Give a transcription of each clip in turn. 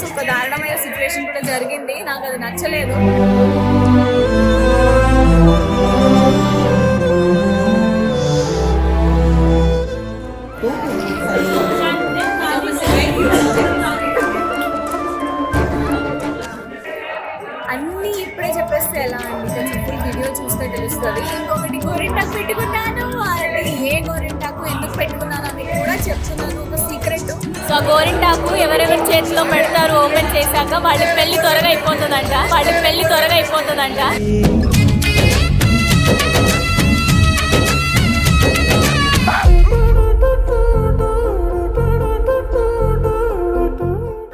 Course ఒక దారుణమైన situation కూడా జరిగింది, నాకు అది నచ్చలేదు. అన్నీ ఇప్పుడే చెప్పేస్తే ఎలా అండి, కొంచెం ఫుల్ వీడియో చూస్తే తెలుస్తుంది. ఇంకొకటి గోరింటాకు పెట్టుకున్నాను, అది ఏ గోరింటాకు ఎందుకు పెట్టుకున్నాను అని కూడా చెప్తున్నాను, ఒక సీక్రెట్. సో గోరింటాకు ఎవరెవరి చేతిలో పెడతారు ఓపెన్ చేశాక వాళ్ళ పెళ్లి త్వరగా అయిపోతుందంట.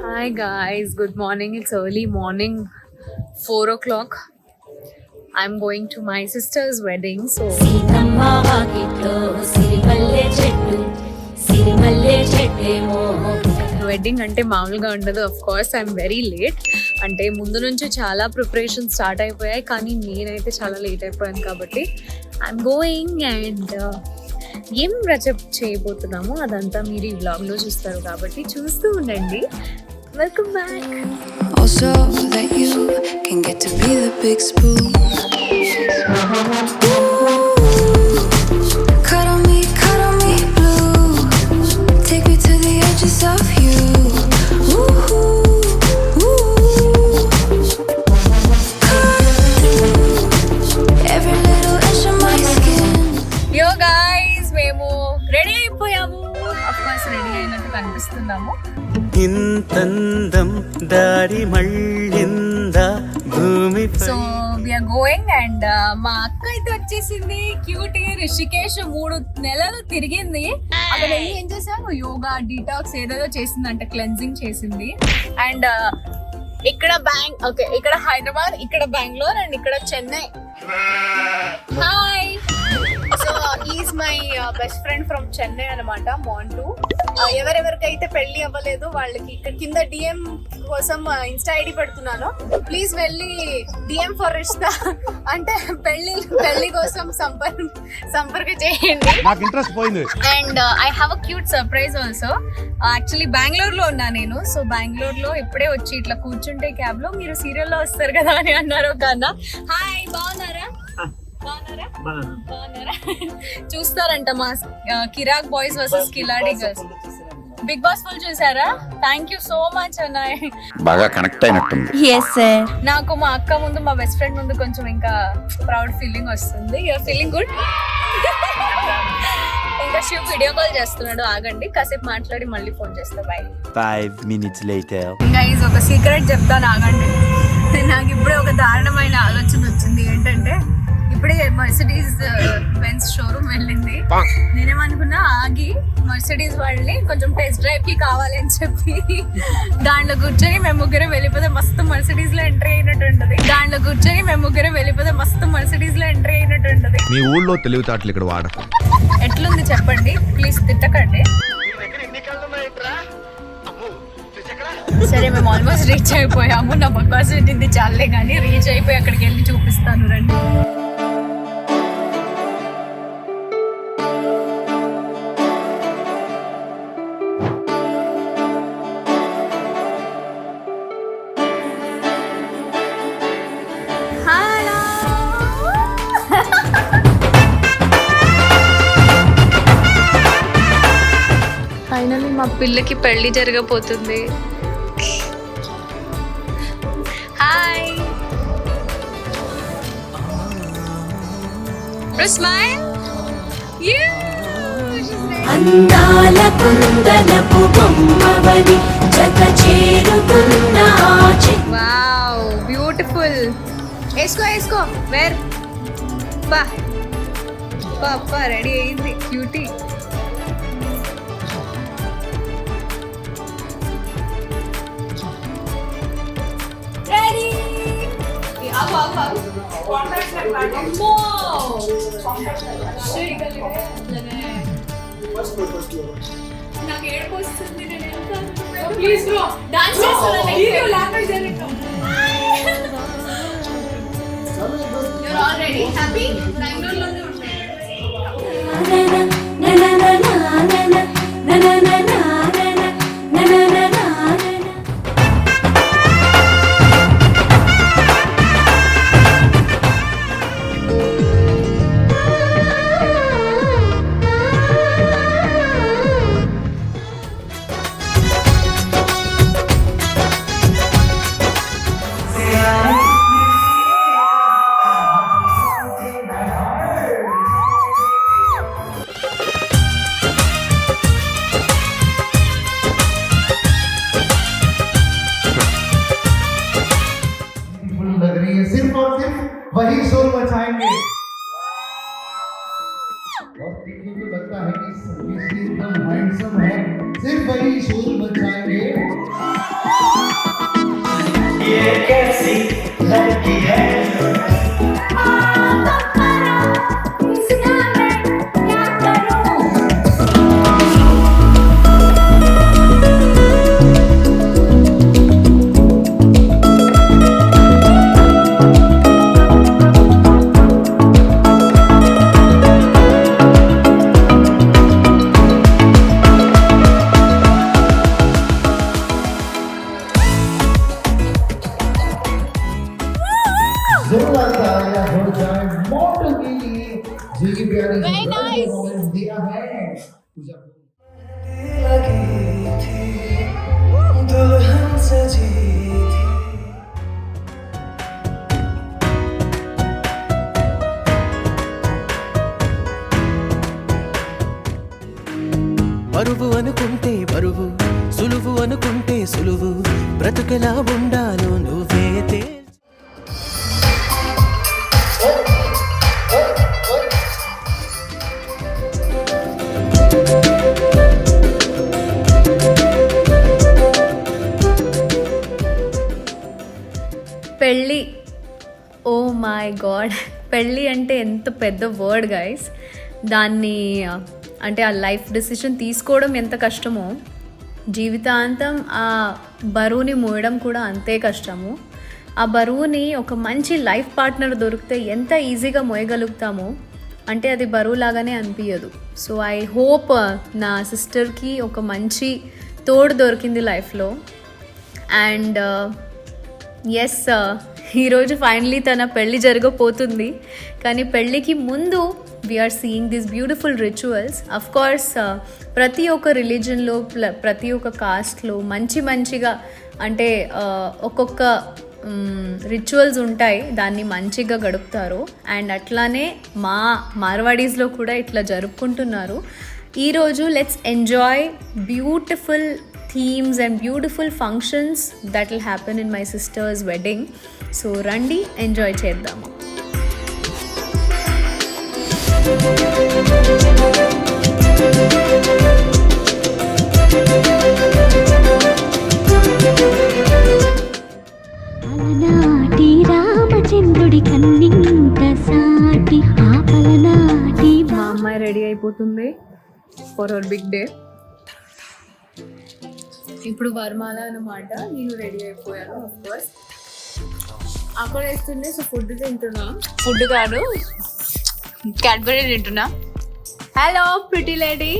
Hi guys, good morning. It's early morning, 4 o'clock. I'm going to my sister's wedding. So wedding అంటే మామూలుగా ఉండదు. Of course I'm very late. అంటే ముందు నుంచి చాలా ప్రిపరేషన్ స్టార్ట్ అయిపోయాయి, కానీ నేనైతే చాలా లేట్ అయిపోయాను. కాబట్టి ఐఎమ్ గోయింగ్ అండ్ ఏం రచప్ చేయబోతున్నామో అదంతా మీరు ఈ వ్లాగ్లో చూస్తారు, కాబట్టి చూస్తూ ఉండండి. Welcome back. Also that you can get to be the big spoon. Cut on me blue. Take me to the edges of you. Ooh, ooh. Cut through every little inch of my skin. Yo guys, మేము ready అయిపోయాము. Of course ready అయినట్టు కనిపిస్తున్నాము. ఇంతందం దారి మళ్ళిందా భూమి. So we are going and మా అక్క అయితే వచ్చేసింది. Cutie Rishikesh 3 నెలలు తిరిగింది. అక్కడ ఏం చేసాము, యోగా, డీటాక్స్ ఏదేదో చేసిందంట, క్లెన్జింగ్ చేసింది. అండ్ ఇక్కడ ఇక్కడ హైదరాబాద్, ఇక్కడ బెంగళూరు అండ్ ఇక్కడ Chennai. Hi. So is my best friend from Chennai అనమాట, మాంటూ. ఎవరెవరికైతే పెళ్లి అవ్వలేదు వాళ్ళకి ఇక్కడ కింద డిఎం కోసం ఇన్స్టా ఐడి పెడుతున్నాను, ప్లీజ్ వెళ్ళి డిఎం ఫర్ రిష్తా అంటే పెళ్లి కోసం సంపర్క చేయండి. నాకు ఇంట్రెస్ట్ పోయింది. And I have a cute surprise also. Actually బెంగళూరులో ఉన్నా నేను. సో బెంగళూరులో ఇప్పుడే వచ్చి ఇట్లా కూర్చుంటే క్యాబ్ లో మీరు సీరియల్లో వస్తారు కదా అని అన్నారు కన్నా. హాయ్, బాగున్నారా? చూస్తారంట మా కిరాక్ బాయ్స్ వర్సెస్ కిలాడి గర్ల్స్. బిగ్ బాస్ ఫుల్ చూసారా? థ్యాంక్ యూ సో మచ్ అన్న, బాగా కనెక్ట్ అయినట్టుంది. నాకు మా అక్క ముందు, మా బెస్ట్ ఫ్రెండ్ ముందు కొంచెం ఇంకా ప్రౌడ్ ఫీలింగ్ వస్తుంది. You are feeling good. ఇంకా శివ్ వీడియో కాల్ చేస్తున్నాడు, ఆగండి కాసేపు మాట్లాడి మళ్ళీ ఫోన్ చేస్తా. బై. 5 minutes later. గైస్ ఒక సీక్రెట్ చెప్తాను, ఆగండి. నాకు ఇప్పుడే ఒక దారుణమైన ఆలోచన వచ్చింది. ఏంటంటే ఇప్పుడే మర్సిడీస్ బెంజ్ షోరూమ్ వెళ్ళింది. నేనేమనుకున్నా, ఆగి మర్సిడీస్ వాళ్ళని కొంచెం టెస్ట్ డ్రైవ్ కి కావాలి అని చెప్పి దాంట్లో కూర్చొని మేము ముగ్గురం వెళ్ళిపోతే మస్తు మర్సిడీస్ లో ఎంట్రీ అయినట్టు ఉంటది. మీ ఊళ్ళో తెలివితేటలు ఇక్కడ వాడకు. ఎట్లుంది చెప్పండి, ప్లీజ్ తిట్టకండి. సరే, మేము ఆల్మోస్ట్ రీచ్ అయిపోయాము. నా బకాస్ ఇది చాలే కానీ రీచ్ అయిపోయి అక్కడికి వెళ్ళి చూపిస్తాను రండి. ఫైనల్లీ మా పిల్లకి పెళ్లి జరగబోతుంది. Hi, smile. అందాల కుందనపు బొమ్మవని జత చేరుకున్న వావ్, బ్యూటిఫుల్. వేసుకో వేర్. పా రెడీ అయింది క్యూటీ. నాకు ఏడుపు వస్తుంది. ప్లీజ్ బ్రో, డాన్స్ చేస్తాను. You're already happy? బెంగళూరులోనే ఉంటాయి. वही शोर मचाएंगे। और देखने को लगता है कि सभी एकदम हैंडसम है, सिर्फ वही शोर मचाएंगे। ये कैसी लड़की है जोरदार तालियां हो जाए मॉडल के लिए जो ये प्यारी परफॉर्मेंस दिया है। पूजा दुल्हन सजी थी బరువు అనుకుంటే బరువు, సులువు అనుకుంటే సులువు, బ్రతుకెలా ఉండాలో నువ్వే పెళ్ళి. ఓ మై గాడ్, పెళ్ళి అంటే ఎంత పెద్ద వర్డ్ గైస్. దాన్ని అంటే ఆ లైఫ్ డెసిషన్ తీసుకోవడం ఎంత కష్టమో, జీవితాంతం ఆ బరువుని మోయడం కూడా అంతే కష్టము. ఆ బరువుని ఒక మంచి లైఫ్ పార్ట్నర్ దొరికితే ఎంత ఈజీగా మోయగలుగుతామో, అంటే అది బరువులాగానే అనిపించదు. సో ఐ హోప్ నా సిస్టర్కి ఒక మంచి తోడు దొరికింది లైఫ్లో. అండ్ ఎస్, ఈరోజు ఫైనలీ తన పెళ్ళి జరగబోతుంది. కానీ పెళ్ళికి ముందు we are seeing this beautiful rituals. Of course ప్రతి ఒక్క రిలీజన్లో ప్రతి ఒక్క కాస్ట్లో మంచిగా అంటే ఒక్కొక్క రిచువల్స్ ఉంటాయి, దాన్ని మంచిగా గడుపుతారు. అండ్ అట్లానే మా మార్వాడీస్లో కూడా ఇట్లా జరుపుకుంటున్నారు. ఈరోజు let's enjoy beautiful themes and beautiful functions that will happen in my sister's wedding. So randi enjoy cheddama. అలనాటి రామచంద్రుడి కన్నింత సాటి ఆపలనాటి మా అమ్మాయి రెడీ అయిపోతుంది ఫర్ అవర్ బిగ్ డే. ఇప్పుడు వరమాల అన్నమాట. నేను రెడీ అయిపోయాను ఆఫ్ కోర్స్. అక్కడ వేస్తుండే సో ఫుడ్ తింటున్నా. ఫుడ్ కాదు, క్యాడ్బరీ తింటున్నా. Hello pretty lady,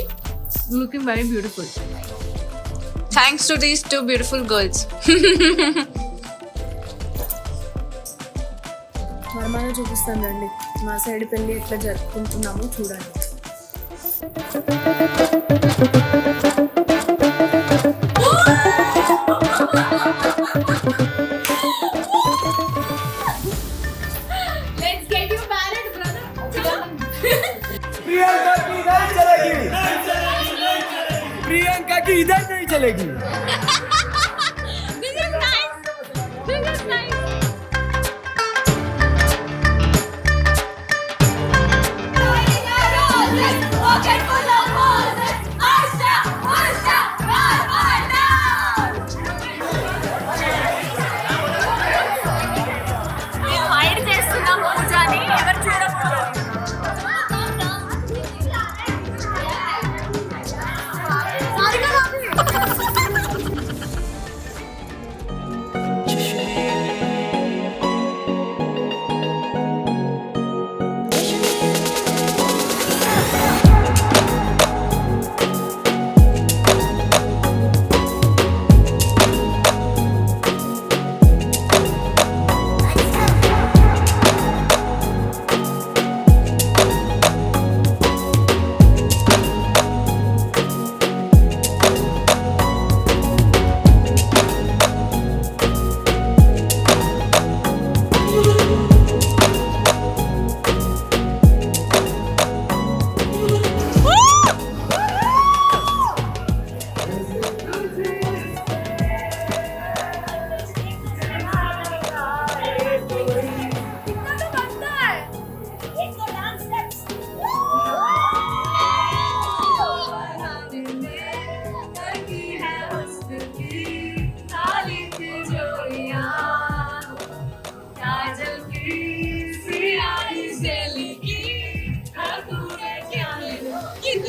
looking very beautiful. Thanks to these 2 beautiful girls. వరమాల చూపిస్తాను రండి. మా సైడ్ పెళ్ళి ఎట్లా జరుపుకుంటున్నామో చూడండి. प्रियंका की इधर नहीं चलेगी। Okay,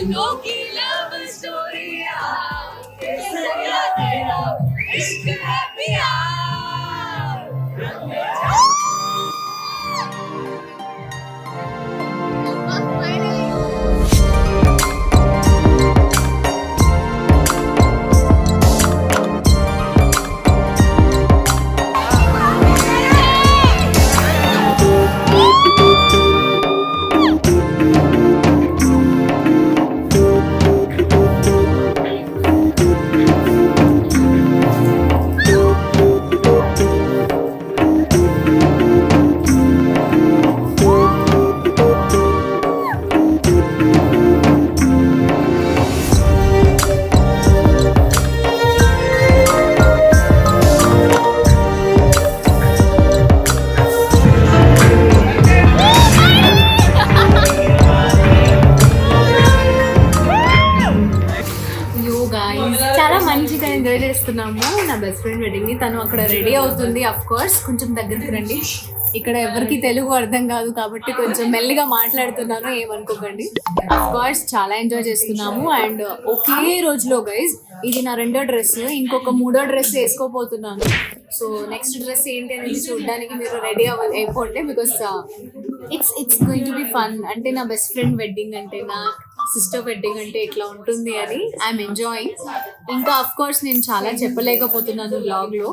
अनोखी लव स्टोरी केसरिया तेरा इश्क है पिया చాలా మంచిగా ఎంజాయ్ చేస్తున్నాము నా బెస్ట్ ఫ్రెండ్ వెడ్డింగ్ ని. తను అక్కడ రెడీ అవుతుంది. అఫ్ కోర్స్ కొంచెం దగ్గరికి రండి. ఇక్కడ ఎవరికి తెలుగు అర్థం కాదు కాబట్టి కొంచెం మెల్లిగా మాట్లాడుతున్నాను, ఏమనుకోకండి. అఫ్ కోర్స్ చాలా ఎంజాయ్ చేస్తున్నాము. అండ్ ఒకే రోజులో గైజ్ ఇది నా 2వ డ్రెస్, ఇంకొక 3వ డ్రెస్ వేసుకోపోతున్నాను. సో నెక్స్ట్ డ్రెస్ ఏంటి అనేది చూడడానికి మీరు రెడీ అయిపోండి. Because it's going to be fun. అంటే నా బెస్ట్ ఫ్రెండ్ వెడ్డింగ్ అంటే, నా సిస్టర్ వెడ్డింగ్ అంటే ఇట్లా ఉంటుంది అని ఐఎమ్ ఎంజాయింగ్. ఇంకా అఫ్ కోర్స్ నేను చాలా చెప్పలేకపోతున్నాను వ్లాగ్లో,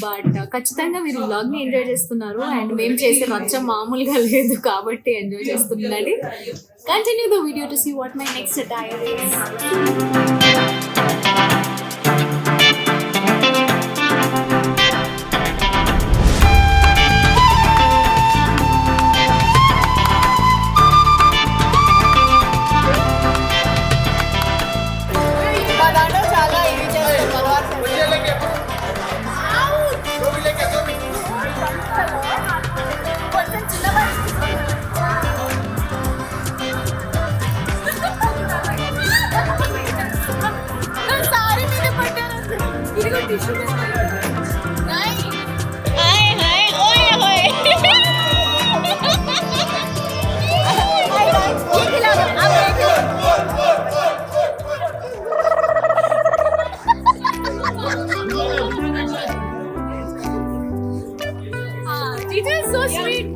బట్ ఖచ్చితంగా మీరు వ్లాగ్ని ఎంజాయ్ చేస్తున్నారు. అండ్ మేము చేసే రచ్చ మామూలుగా లేదు కాబట్టి ఎంజాయ్ చేస్తుందండి. Continue the video to see what my next attire is. It is so sweet.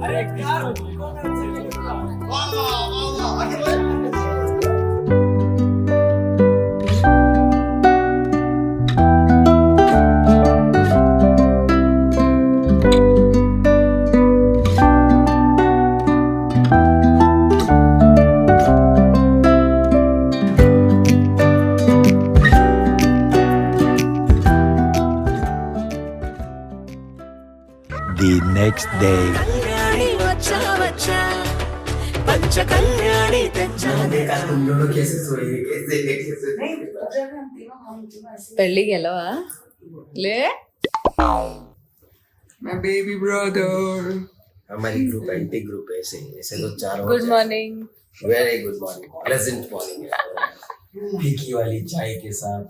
The next day. పెళ్ళికి వెళ్ళవా? లే My baby brother. हमारी ग्रुप एंटी ग्रुप ऐसे ऐसे तो चारों good morning. Very good morning pleasant morning फीकी वाली चाय के साथ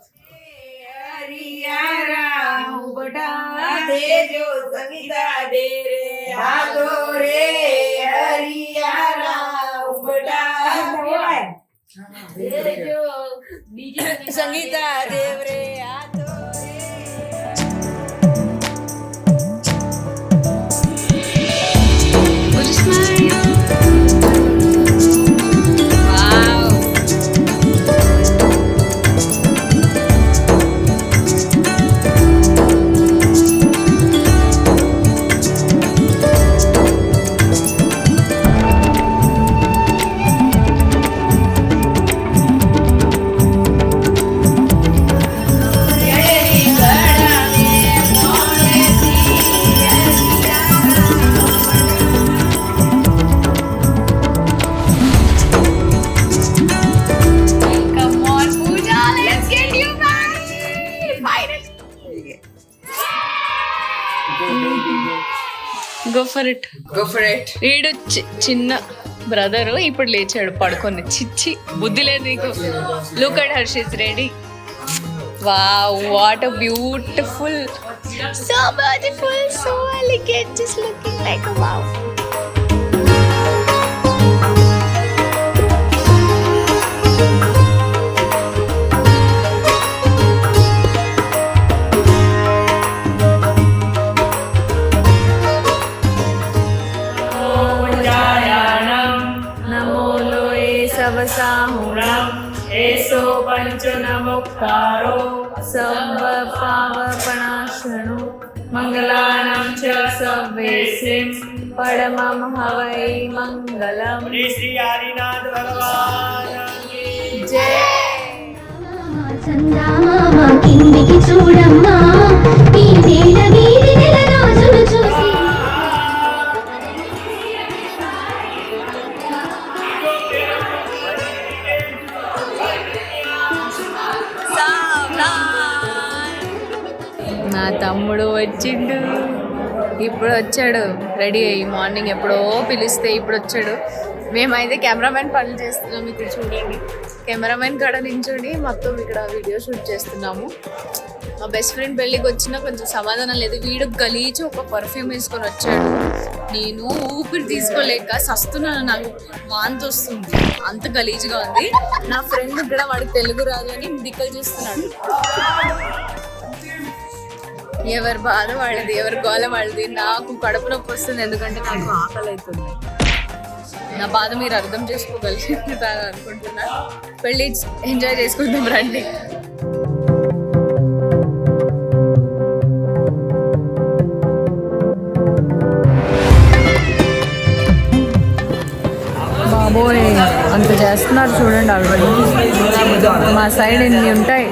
संगीता देव रे గో ఫర్ ఇట్. వీడు చిన్న బ్రదరు ఇప్పుడు లేచాడు పడుకొని. చిచ్చి బుద్ధి లేదు నీకు. Look at her, she is ready. Wow, what a beautiful, so beautiful, so elegant, just looking like a wow. సాహుణం ఏసో పంచనముక్తారో సర్వ పావపణాశను మంగళానాం చ సవ్వేసిం పరమం హవై మంగళం శ్రీ హరినాథ్ భగవాన్ జై చందమామ కిందికి చూడమ్మా ఈ నేల వీధి నెల రోజులు చూసి నా తమ్ముడు వచ్చిండు, ఇప్పుడు వచ్చాడు రెడీ అయ్యి. మార్నింగ్ ఎప్పుడో పిలిస్తే ఇప్పుడు వచ్చాడు. మేమైతే కెమెరామెన్ పనులు చేస్తున్నాం. ఇక్కడ చూడండి, కెమెరామెన్ కాడ నించోని మొత్తం ఇక్కడ వీడియో షూట్ చేస్తున్నాము. మా బెస్ట్ ఫ్రెండ్ పెళ్ళికి వచ్చినా కొంచెం సమాధానం లేదు. వీడు గలీచి ఒక పర్ఫ్యూమ్ వేసుకొని వచ్చాడు. నేను ఊపిరి తీసుకోలేక సస్తున్నాను, నాకు వాంతి వస్తుంది, అంత గలీజ్గా ఉంది. నా ఫ్రెండ్ కూడా వాడికి తెలుగు రాదు అని దిక్కలు చేస్తున్నాడు. ఎవరి బాధ వాళ్ళది, ఎవరి గోల వాళ్ళది. నాకు కడుపు నొప్పి వస్తుంది ఎందుకంటే నాకు ఆకలి అవుతుంది. నా బాధ మీరు అర్థం చేసుకోగలుగుతారు అనుకుంటున్నా. పెళ్ళి ఎంజాయ్ చేసుకుందాం రండి. బాబోయ్ అంత చేస్తున్నారు చూడండి. ఆల్రెడీ మా సైడ్ ఇన్ని ఉంటాయి.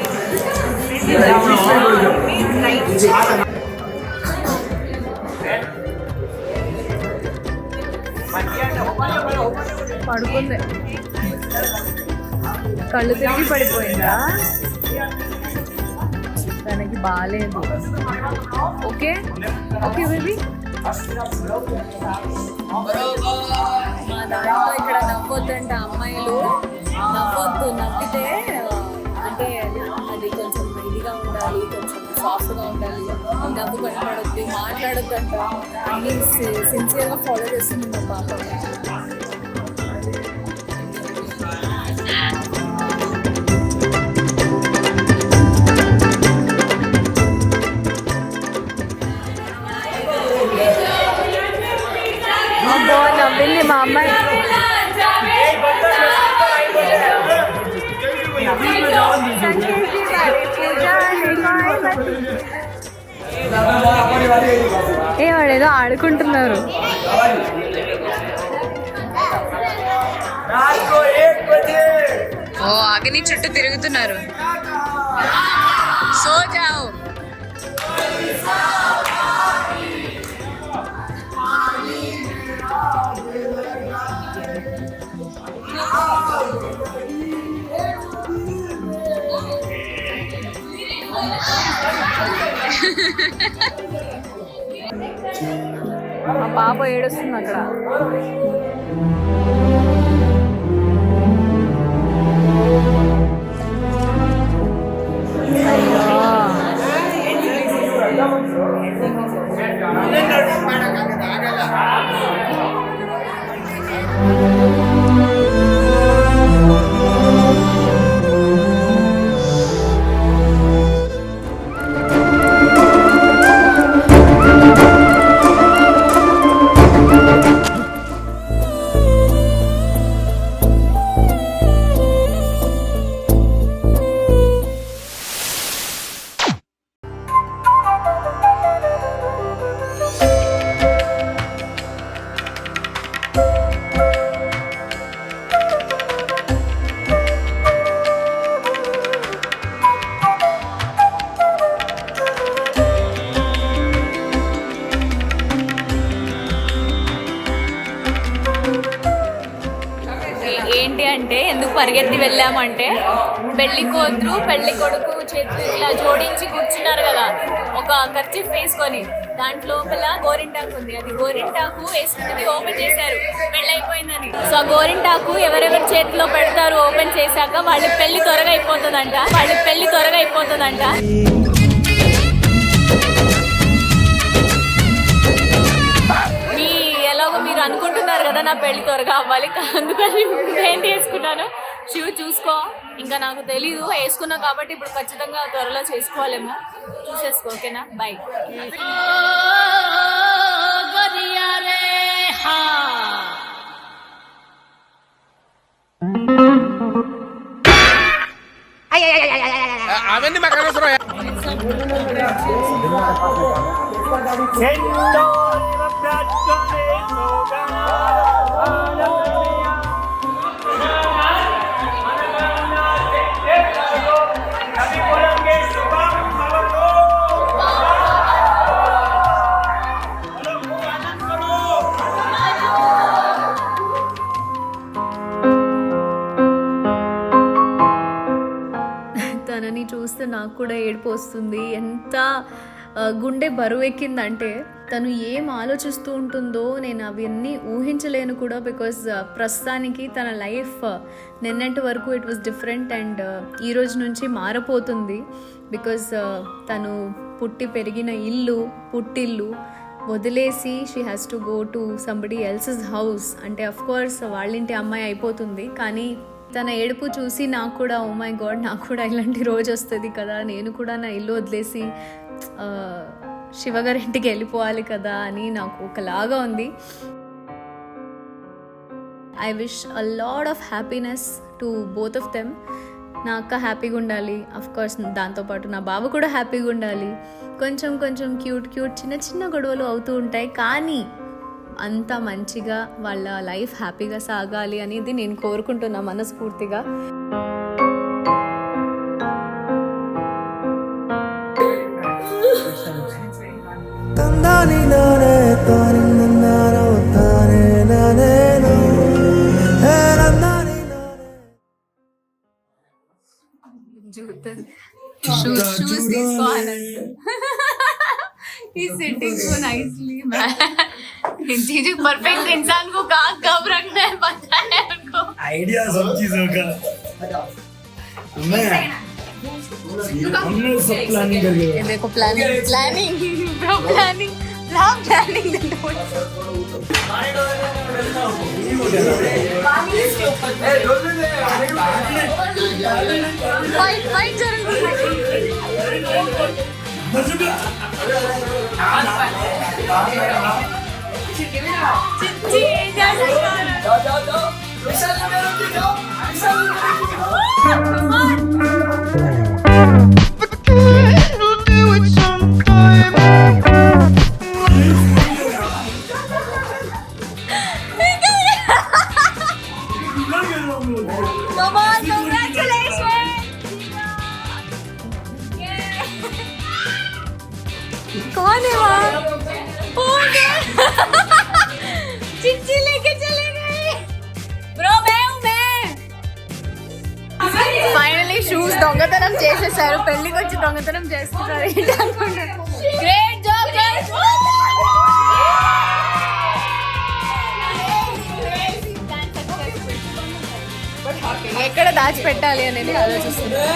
పడుకుంది, కళ్ళు తిరిగి పడిపోయిందా, తనకి బాగాలేదు. Okay okay baby. మా దాంట్లో ఇక్కడ నవ్వొద్దంట అమ్మాయిలు, నవ్వొద్దు. నవ్వితే అంటే అది కొంచెం ఇదిగా ఉండాలి, కొంచెం సాఫ్ట్గా ఉండాలి, నవ్వు కనపడొద్దు, మాట్లాడొద్దంట. అన్నీ సిన్సియర్గా ఫాలో చేస్తుంది మా పాప. అబ్బో నవ్వింది మా అమ్మాయి. ఏ వాడేదో ఆడుకుంటున్నారు. ఓ అగ్ని చుట్టూ తిరుగుతున్నారు. సో జాओ. మా పాప ఏడుస్తుంది అక్కడ. ఏంటి అంటే ఎందుకు పరిగెత్తి వెళ్ళామంటే పెళ్లి కూతురు పెళ్లి కొడుకు చేతులు ఇలా జోడించి కూర్చున్నారు కదా, ఒక కర్చీఫ్ వేసుకొని. దాంట్లో గోరింటాకు ఉంది, అది గోరింటాకు వేసుకున్నది ఓపెన్ చేశారు, పెళ్లి అయిపోయిందని. సో ఆ గోరింటాకు ఎవరెవరి చేతిలో పెడతారు ఓపెన్ చేశాక వాళ్ళ పెళ్లి త్వరగా అయిపోతుందంట. మీరు అనుకుంటున్నారు కదా నా పెళ్లి త్వరగా అవ్వాలి, అందుకని నేను తీసుకున్నాను. శివు చూసుకో, ఇంకా నాకు తెలీదు, వేసుకున్నా కాబట్టి ఇప్పుడు ఖచ్చితంగా త్వరలో చేసుకోవాలేమో, చూసేసుకో. ఓకేనా, బాయ్. అవన్నీ మాకు అనవసరం. తనని చూస్తే నాకు కూడా ఏడుపు వస్తుంది. ఎంత గుండె బరువు ఎక్కిందంటే తను ఏం ఆలోచిస్తూ ఉంటుందో నేను అవన్నీ ఊహించలేను కూడా. బికాజ్ ప్రస్తుతానికి తన లైఫ్ నిన్నటి వరకు ఇట్ వాజ్ డిఫరెంట్ అండ్ ఈ రోజు నుంచి మారిపోతుంది. బికాజ్ తను పుట్టి పెరిగిన ఇల్లు పుట్టిల్లు వదిలేసి she has to go to somebody else's house. అంటే అఫ్ కోర్స్ వాళ్ళింటి అమ్మాయి అయిపోతుంది, కానీ తన ఏడుపు చూసి నాకు కూడా ఓ మై గాడ్ నాకు కూడా ఇలాంటి రోజు వస్తుంది కదా, నేను కూడా నా ఇల్లు వదిలేసి శివగారింటికి వెళ్ళిపోవాలి కదా అని నాకు ఒకలాగా ఉంది. I wish a lot of happiness to both of them. నా అక్క హ్యాపీగా ఉండాలి, అఫ్ కోర్స్ దాంతోపాటు నా బావ కూడా హ్యాపీగా ఉండాలి. కొంచెం కొంచెం క్యూట్ చిన్న చిన్న గొడవలు అవుతూ ఉంటాయి, కానీ అంత మంచిగా వాళ్ళ లైఫ్ హ్యాపీగా సాగాలి అనేది నేను కోరుకుంటున్నా మనస్ఫూర్తిగా. Shoes తీసుకోవాలంటే He's sitting so nicely, man. चीज़ परफेक्ट इंसान को कहाँ कब रखना है पता है उनको. आइडिया सब चीजों का मैं हमने सब प्लानिंग कर लिया. देखो प्लानिंग फाइट कौन है वहाँ? चिट्ठी लेके चले गए ब्रो. मैं फाइनली షూస్ దొంగతనం చేసేసారు. పెళ్లికి వచ్చి దొంగతనం చేస్తున్నారు. Great job guys. ఎక్కడ దాచిపెట్టాలి అనేది ఆలోచిస్తున్నారు.